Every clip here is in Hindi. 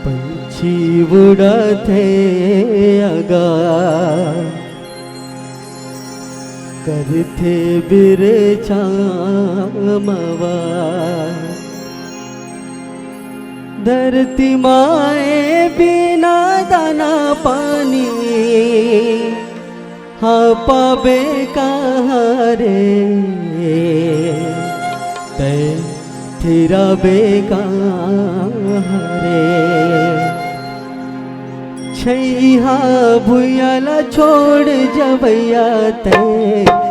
पंछी उड़ते आगा करते बिरछा मवा, धरती माए बिना दाना पानी हाँ पावे कहाँ रे, तै तेरा बेकार रे। छैया भुयाला छोड़ जवैया तै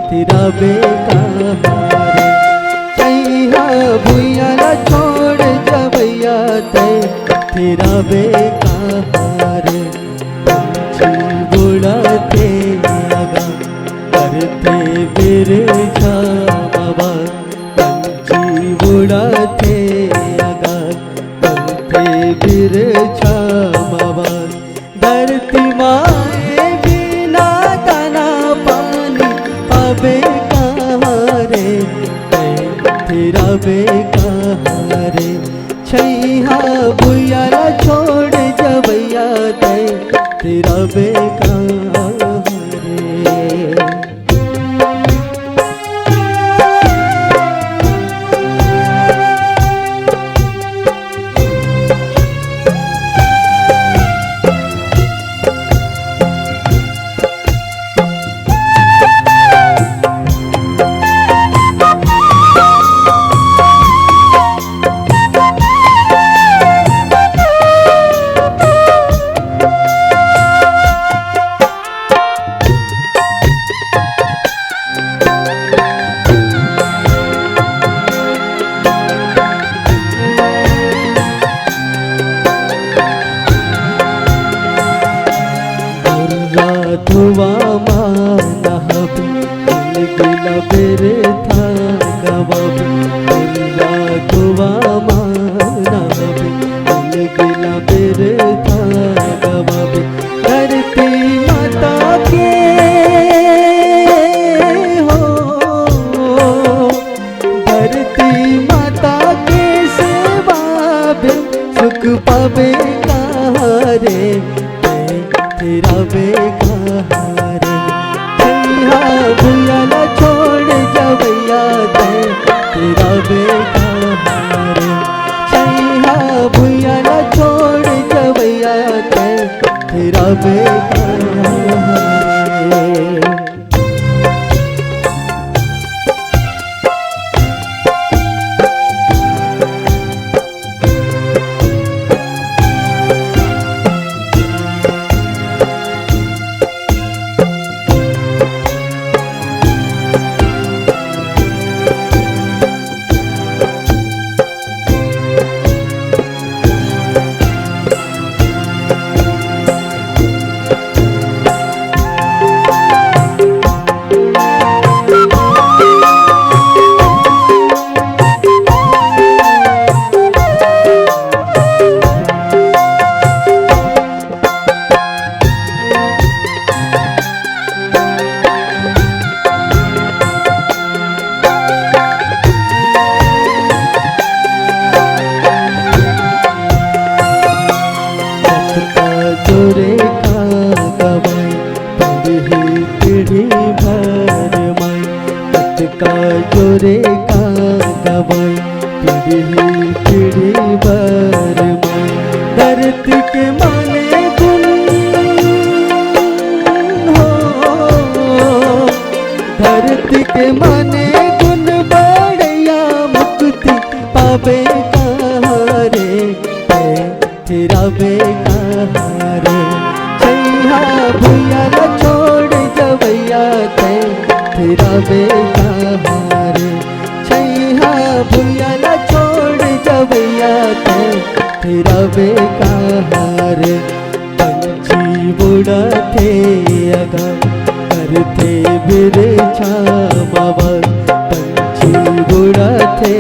तेरा बेकार रे, छैया भुयाला छोड़ जवैया तै तेरा बेकार रे। पंछी उड़ते आगा करते बिरछा मवा, उड़ते आगा करते बिरछा मवा, धरती माए बिना दाना पानी पावे कहाँ रे, तेरा बेकार रे। छैया भुयाला छोड़ जवैया तै तेरा बेकार रे। धुआ माना गिला बेरे था गवाबी, धुआ माना गिला बेरे था गवाबी, धरती माता के हो, धरती माता के सेवा सुख पावे कहाँ रे, तेरा बेकार रे। छैया भुयाला छोड़ जवैया तै तेरा बेकार रे, छैया भुयाला छोड़ जवैया तै तेरा बेकार रे। जोरे का गवाई पीढ़ी पीढ़ी भर माई, का जोरे का गवाई पीढ़ी पीढ़ी भर माई, धरती के माने गुण हो, धरती के माने गुण बढ़िया मुक्ति पावे कहाँ रे, तेरा बेकार रे। छैया भुयाला छोड़ जवैया तै तेरा बेकार रे, छैया भुयाला छोड़ जवैया तै तेरा बेकार रे। पंछी उड़ते आगा करते बिरछा मवा, पंछी उड़ते